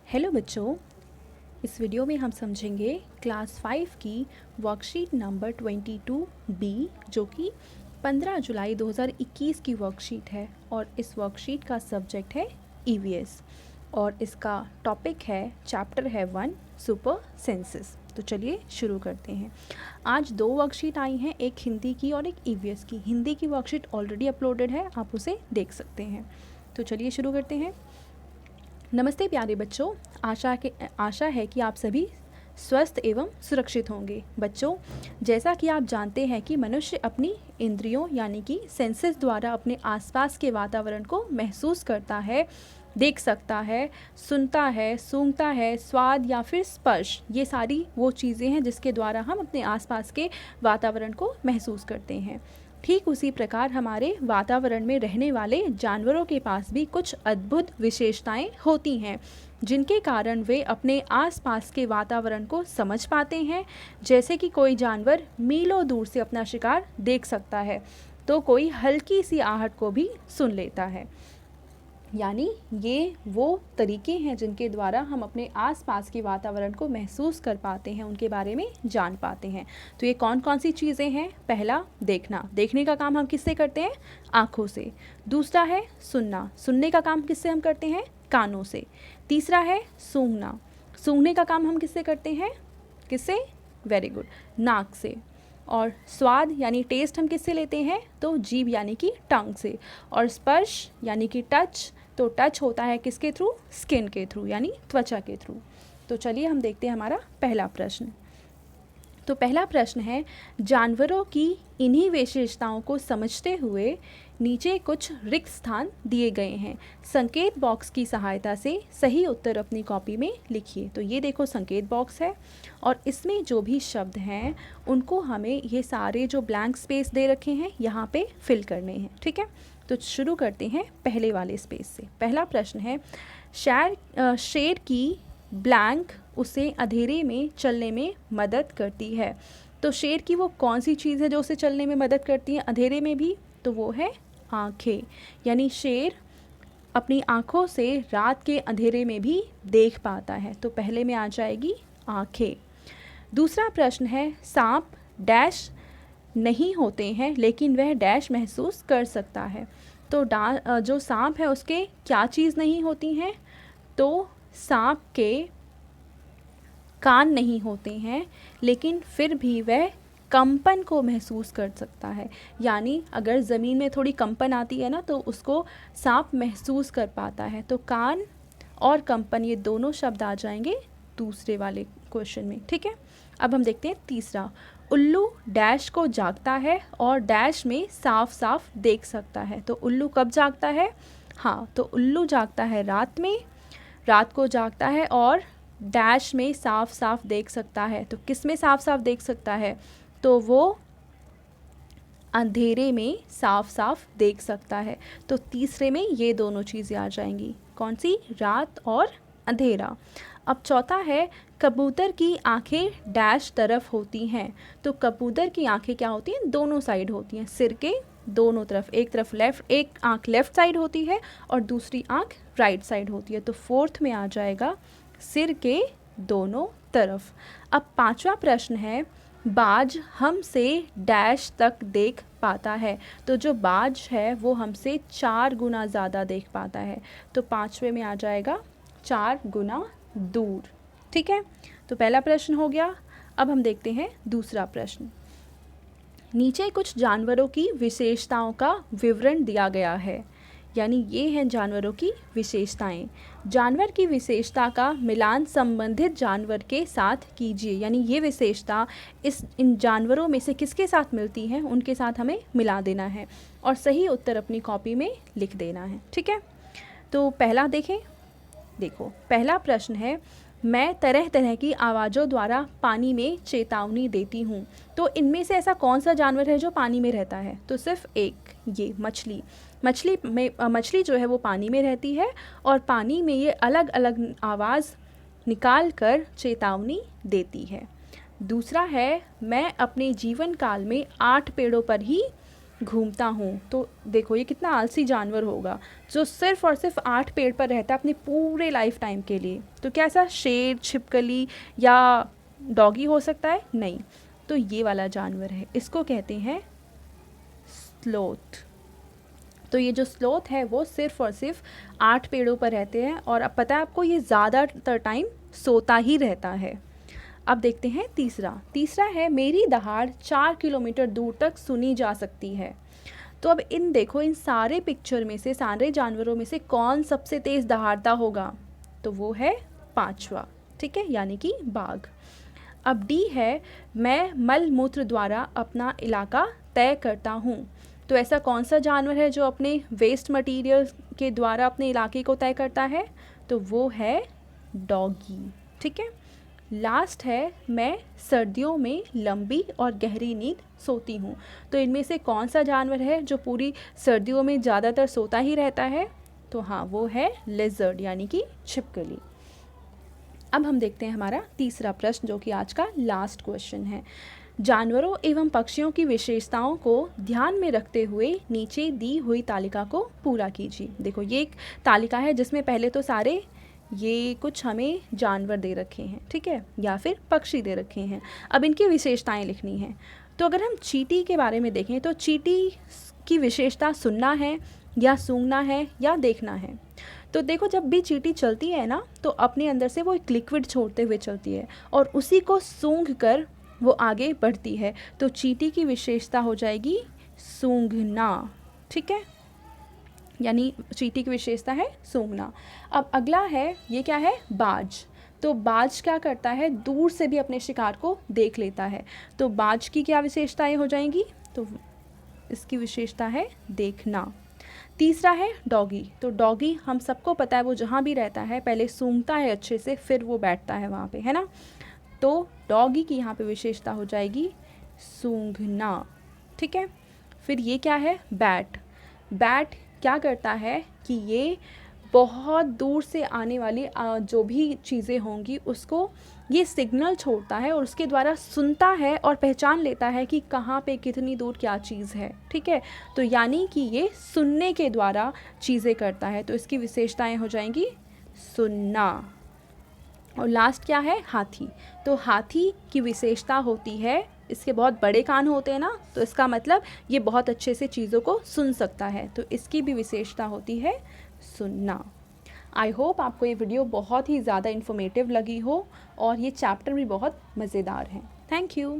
Hello बच्चों, इस video में हम समझेंगे क्लास 5 की वर्कशीट नंबर 22B जो कि 15 जुलाई 2021 की वर्कशीट है और इस वर्कशीट का सब्जेक्ट है ईवीएस और इसका टॉपिक है चैप्टर है 1 सुपर सेंसेस। तो चलिए शुरू करते हैं। आज दो वर्कशीट आई हैं, एक हिंदी की और एक ईवीएस की। हिंदी की वर्कशीट ऑलरेडी अपलोडेड है, आप उसे देख सकते हैं। तो चलिए शुरू करते हैं। नमस्ते प्यारे बच्चों, आशा है कि आप सभी स्वस्थ एवं सुरक्षित होंगे। बच्चों, जैसा कि आप जानते हैं कि मनुष्य अपनी इंद्रियों यानी कि सेंसेस द्वारा अपने आसपास के वातावरण को महसूस करता है, देख सकता है, सुनता है, सूंघता है, स्वाद या फिर स्पर्श। ये सारी वो चीज़ें हैं जिसके द्वारा हम अपने आसपास के वातावरण को महसूस करते हैं। ठीक उसी प्रकार हमारे वातावरण में रहने वाले जानवरों के पास भी कुछ अद्भुत विशेषताएं होती हैं जिनके कारण वे अपने आसपास के वातावरण को समझ पाते हैं। जैसे कि कोई जानवर मीलों दूर से अपना शिकार देख सकता है तो कोई हल्की सी आहट को भी सुन लेता है। यानी ये वो तरीके हैं जिनके द्वारा हम अपने आसपास के वातावरण को महसूस कर पाते हैं, उनके बारे में जान पाते हैं। तो ये कौन कौन सी चीज़ें हैं? पहला, देखना। देखने का काम हम किससे करते हैं? आँखों से। दूसरा है सुनना। सुनने का काम किससे हम करते हैं? कानों से। तीसरा है सूंघना। सूंघने का काम हम किससे करते हैं? किससे? वेरी गुड, नाक से। और स्वाद यानी टेस्ट हम किससे लेते हैं? तो जीभ यानी कि टंग से। और स्पर्श यानी कि टच, तो टच होता है किसके थ्रू? स्किन के थ्रू यानी त्वचा के थ्रू। तो चलिए हम देखते हैं हमारा पहला प्रश्न। तो पहला प्रश्न है, जानवरों की इन्हीं विशेषताओं को समझते हुए नीचे कुछ रिक्त स्थान दिए गए हैं। संकेत बॉक्स की सहायता से सही उत्तर अपनी कॉपी में लिखिए। तो ये देखो संकेत बॉक्स है और इसमें जो भी शब्द हैं उनको हमें ये सारे जो ब्लैंक स्पेस दे रखे हैं यहाँ पे फिल करने हैं। ठीक है, तो शुरू करते हैं पहले वाले स्पेस से। पहला प्रश्न है, शेर की ब्लैंक उसे अंधेरे में चलने में मदद करती है। तो शेर की वो कौन सी चीज़ है जो उसे चलने में मदद करती है अंधेरे में भी? तो वो है आँखें। यानी शेर अपनी आँखों से रात के अंधेरे में भी देख पाता है। तो पहले में आ जाएगी आँखें। दूसरा प्रश्न है, सांप डैश नहीं होते हैं लेकिन वह डैश महसूस कर सकता है। तो जो सांप है उसके क्या चीज़ नहीं होती हैं? तो सांप के कान नहीं होते हैं लेकिन फिर भी वह कंपन को महसूस कर सकता है। यानी अगर ज़मीन में थोड़ी कंपन आती है ना तो उसको सांप महसूस कर पाता है। तो कान और कंपन ये दोनों शब्द आ जाएंगे दूसरे वाले क्वेश्चन में। ठीक है, अब हम देखते हैं तीसरा। उल्लू डैश को जागता है और डैश में साफ साफ देख सकता है। तो उल्लू कब जागता है? हाँ, तो उल्लू जागता है रात में, रात को जागता है और डैश में साफ साफ देख सकता है। तो किस में साफ साफ देख सकता है? तो वो अंधेरे में साफ साफ देख सकता है। तो तीसरे में ये दोनों चीज़ें आ जाएंगी। कौन सी? रात और अंधेरा। अब चौथा है, कबूतर की आंखें डैश तरफ होती हैं। तो कबूतर की आंखें क्या होती हैं? दोनों साइड होती हैं, सिर के दोनों तरफ। एक तरफ लेफ्ट, एक आंख लेफ्ट साइड होती है और दूसरी आंख राइट साइड होती है। तो फोर्थ में आ जाएगा सिर के दोनों तरफ। अब पांचवा प्रश्न है, बाज हमसे डैश तक देख पाता है। तो जो बाज है वो हमसे 4 गुना ज़्यादा देख पाता है। तो पांचवे में आ जाएगा 4 गुना दूर। ठीक है, तो पहला प्रश्न हो गया। अब हम देखते हैं दूसरा प्रश्न। नीचे कुछ जानवरों की विशेषताओं का विवरण दिया गया है। यानी ये हैं जानवरों की विशेषताएं। जानवर की विशेषता का मिलान संबंधित जानवर के साथ कीजिए। यानी ये विशेषता इन जानवरों में से किसके साथ मिलती हैं उनके साथ हमें मिला देना है और सही उत्तर अपनी कॉपी में लिख देना है। ठीक है, तो पहला देखें। देखो, पहला प्रश्न है, मैं तरह तरह की आवाज़ों द्वारा पानी में चेतावनी देती हूँ। तो इनमें से ऐसा कौन सा जानवर है जो पानी में रहता है? तो सिर्फ एक, ये मछली। मछली जो है वो पानी में रहती है और पानी में ये अलग अलग आवाज़ निकाल कर चेतावनी देती है। दूसरा है, मैं अपने जीवन काल में 8 पेड़ों पर ही घूमता हूँ। तो देखो ये कितना आलसी जानवर होगा जो सिर्फ और सिर्फ 8 पेड़ पर रहता है अपने पूरे लाइफ टाइम के लिए। तो क्या ऐसा शेर, छिपकली या डॉगी हो सकता है? नहीं। तो ये वाला जानवर है, इसको कहते हैं स्लोथ। तो ये जो स्लोथ है वो सिर्फ और सिर्फ 8 पेड़ों पर रहते हैं, और अब पता है आपको ये ज़्यादातर टाइम सोता ही रहता है। अब देखते हैं तीसरा है मेरी दहाड़ 4 किलोमीटर दूर तक सुनी जा सकती है। तो अब देखो इन सारे पिक्चर में से, सारे जानवरों में से कौन सबसे तेज़ दहाड़ता होगा? तो वो है 5वां, ठीक है, यानी कि बाघ। अब डी है मैं मल मूत्र द्वारा अपना इलाका तय करता हूँ। तो ऐसा कौन सा जानवर है जो अपने वेस्ट मटेरियल के द्वारा अपने इलाके को तय करता है? तो वो है डॉगी, ठीक है। लास्ट है मैं सर्दियों में लंबी और गहरी नींद सोती हूँ। तो इनमें से कौन सा जानवर है जो पूरी सर्दियों में ज़्यादातर सोता ही रहता है? तो हाँ, वो है लिजर्ड, यानी कि छिपकली। अब हम देखते हैं हमारा तीसरा प्रश्न, जो कि आज का लास्ट क्वेश्चन है। जानवरों एवं पक्षियों की विशेषताओं को ध्यान में रखते हुए नीचे दी हुई तालिका को पूरा कीजिए। देखो ये एक तालिका है जिसमें पहले तो सारे ये कुछ हमें जानवर दे रखे हैं, ठीक है, या फिर पक्षी दे रखे हैं। अब इनकी विशेषताएं लिखनी है। तो अगर हम चींटी के बारे में देखें तो चींटी की विशेषता सुनना है या सूंघना है या देखना है। तो देखो जब भी चींटी चलती है ना, तो अपने अंदर से वो एक लिक्विड छोड़ते हुए चलती है और उसी को सूंघ कर वो आगे बढ़ती है। तो चींटी की विशेषता हो जाएगी सूंघना, ठीक है, यानी चींटी की विशेषता है सूंघना। अब अगला है, ये क्या है? बाज। तो बाज क्या करता है? दूर से भी अपने शिकार को देख लेता है। तो बाज की क्या विशेषताएं हो जाएंगी? तो इसकी विशेषता है देखना। तीसरा है डॉगी। तो डॉगी हम सबको पता है वो जहाँ भी रहता है पहले सूंघता है अच्छे से, फिर वो बैठता है वहाँ पे, है ना। तो डॉगी की यहाँ पे विशेषता हो जाएगी सूंघना, ठीक है। फिर ये क्या है? बैट। बैट क्या करता है कि ये बहुत दूर से आने वाली जो भी चीज़ें होंगी उसको ये सिग्नल छोड़ता है और उसके द्वारा सुनता है और पहचान लेता है कि कहाँ पे कितनी दूर क्या चीज़ है, ठीक है। तो यानी कि ये सुनने के द्वारा चीज़ें करता है। तो इसकी विशेषताएं हो जाएंगी सुनना। और लास्ट क्या है? हाथी। तो हाथी की विशेषता होती है, इसके बहुत बड़े कान होते हैं ना, तो इसका मतलब ये बहुत अच्छे से चीज़ों को सुन सकता है। तो इसकी भी विशेषता होती है सुनना। आई होप आपको ये वीडियो बहुत ही ज़्यादा इन्फॉर्मेटिव लगी हो और ये चैप्टर भी बहुत मज़ेदार है। Thank you.